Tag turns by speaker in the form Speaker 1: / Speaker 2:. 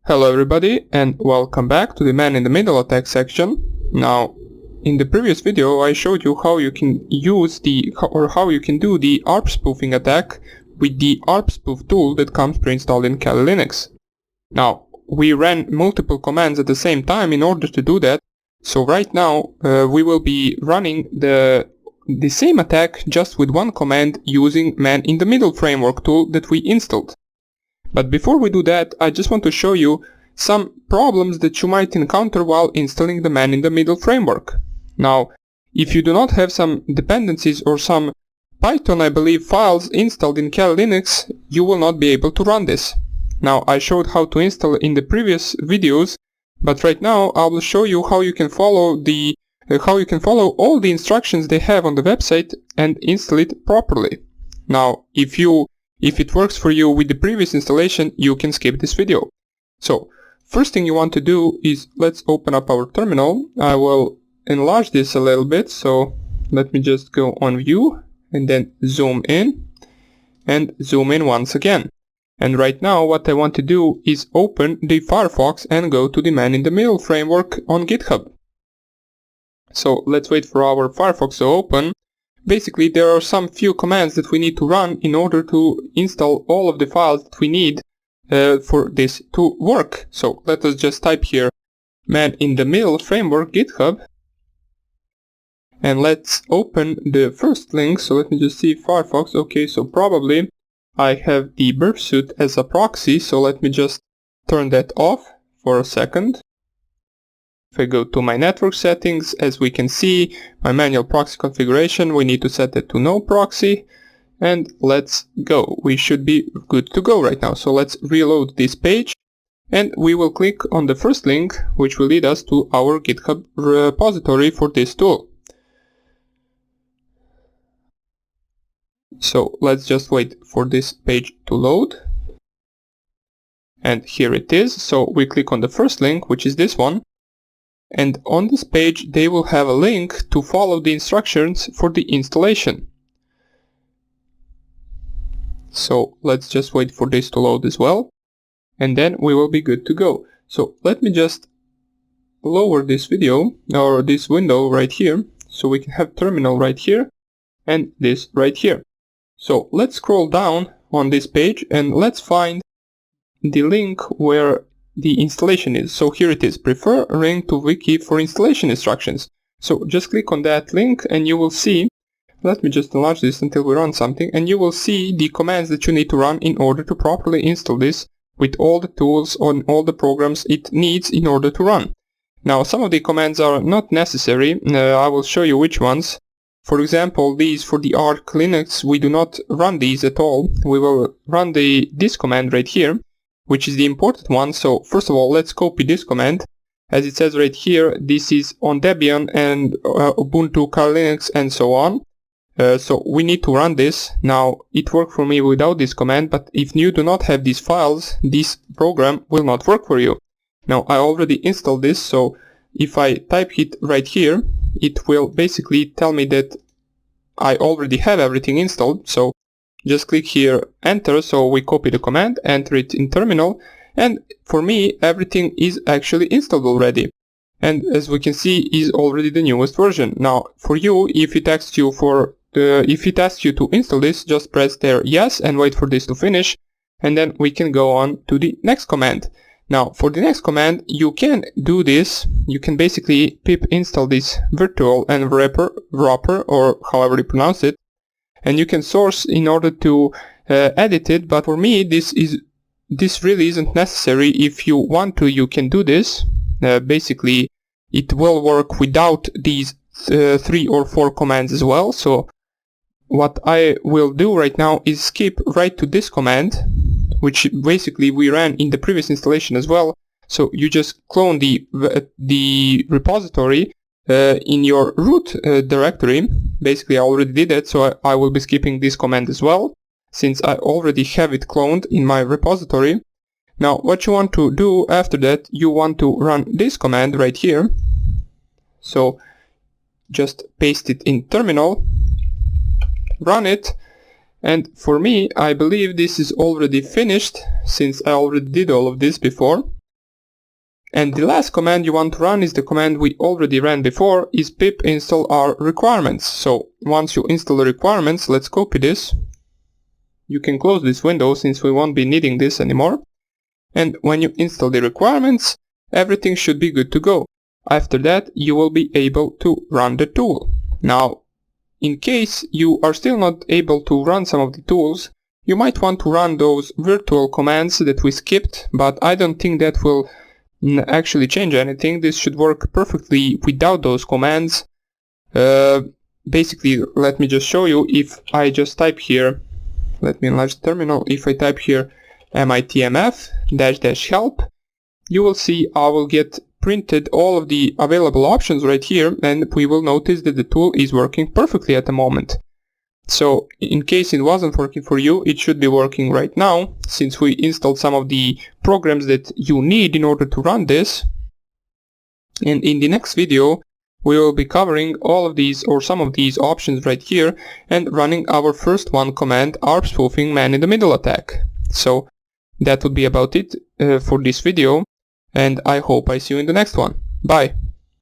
Speaker 1: Hello everybody and welcome back to the man in the middle attack section. Now, in the previous video I showed you how you can use how you can do the ARP spoofing attack with the ARP spoof tool that comes pre-installed in Kali Linux. Now, we ran multiple commands at the same time in order to do that, so right now we will be running the same attack just with one command using man in the middle framework tool that we installed. But before we do that, I just want to show you some problems that you might encounter while installing the man in the middle framework. Now, if you do not have some dependencies or some Python, I believe, files installed in Kali Linux, you will not be able to run this. Now, I showed how to install in the previous videos, but right now I will show you how you can follow all the instructions they have on the website and install it properly. Now, if it works for you with the previous installation, you can skip this video. So, first thing you want to do is, let's open up our terminal. I will enlarge this a little bit, so let me just go on view and then zoom in and zoom in once again. And right now what I want to do is open the Firefox and go to the man in the middle framework on GitHub. So let's wait for our Firefox to open. Basically, there are some few commands that we need to run in order to install all of the files that we need for this to work. So let us just type here man in the middle framework GitHub, and let's open the first link. So let me just see Firefox. Okay, so probably I have the burp suit as a proxy, so let me just turn that off for a second. If I go to my network settings, as we can see, my manual proxy configuration, we need to set it to no proxy, and let's go. We should be good to go right now. So let's reload this page, and we will click on the first link, which will lead us to our GitHub repository for this tool. So let's just wait for this page to load. And here it is. So we click on the first link, which is this one. And on this page they will have a link to follow the instructions for the installation. So let's just wait for this to load as well, and then we will be good to go. So let me just lower this video or this window right here, so we can have terminal right here and this right here. So let's scroll down on this page and let's find the link where the installation is. So here it is, prefer link to wiki for installation instructions. So just click on that link and you will see, let me just enlarge this until we run something, and you will see the commands that you need to run in order to properly install this with all the tools on all the programs it needs in order to run. Now, some of the commands are not necessary. I will show you which ones. For example, these for the ARC Linux, we do not run these at all. We will run this command right here, which is the important one. So first of all, let's copy this command. As it says right here, this is on Debian and Ubuntu, Kali Linux, and so on. So we need to run this. Now, it worked for me without this command, but if you do not have these files, this program will not work for you. Now, I already installed this, so if I type it right here, it will basically tell me that I already have everything installed. So just click here, enter, so we copy the command, enter it in terminal, and for me everything is actually installed already. And as we can see, is already the newest version. Now for you, if it asks you to install this, just press there yes and wait for this to finish, and then we can go on to the next command. Now for the next command, you can do this. You can basically pip install this virtual and wrapper, or however you pronounce it, and you can source in order to edit it. But for me, this really isn't necessary. If you want to, you can do this. Basically, it will work without these 3 or 4 commands as well. So what I will do right now is skip right to this command, which basically we ran in the previous installation as well. So you just clone the repository in your root directory. Basically I already did it, so I will be skipping this command as well, since I already have it cloned in my repository. Now what you want to do after that, you want to run this command right here. So just paste it in terminal, run it, And for me, I believe this is already finished, since I already did all of this before. And the last command you want to run is the command we already ran before, is pip install our requirements. So once you install the requirements, let's copy this. You can close this window since we won't be needing this anymore. And when you install the requirements, everything should be good to go. After that, you will be able to run the tool. Now, in case you are still not able to run some of the tools, you might want to run those virtual commands that we skipped, but I don't think that will actually change anything. This should work perfectly without those commands. Basically, let me just show you. If I just type here, let me enlarge the terminal, if I type here MITMf --help, you will see I will get printed all of the available options right here, and we will notice that the tool is working perfectly at the moment. So in case it wasn't working for you, it should be working right now, since we installed some of the programs that you need in order to run this. And in the next video, we will be covering all of these or some of these options right here and running our first one command, ARP spoofing man-in-the-middle attack. So that would be about it for this video, and I hope I see you in the next one. Bye!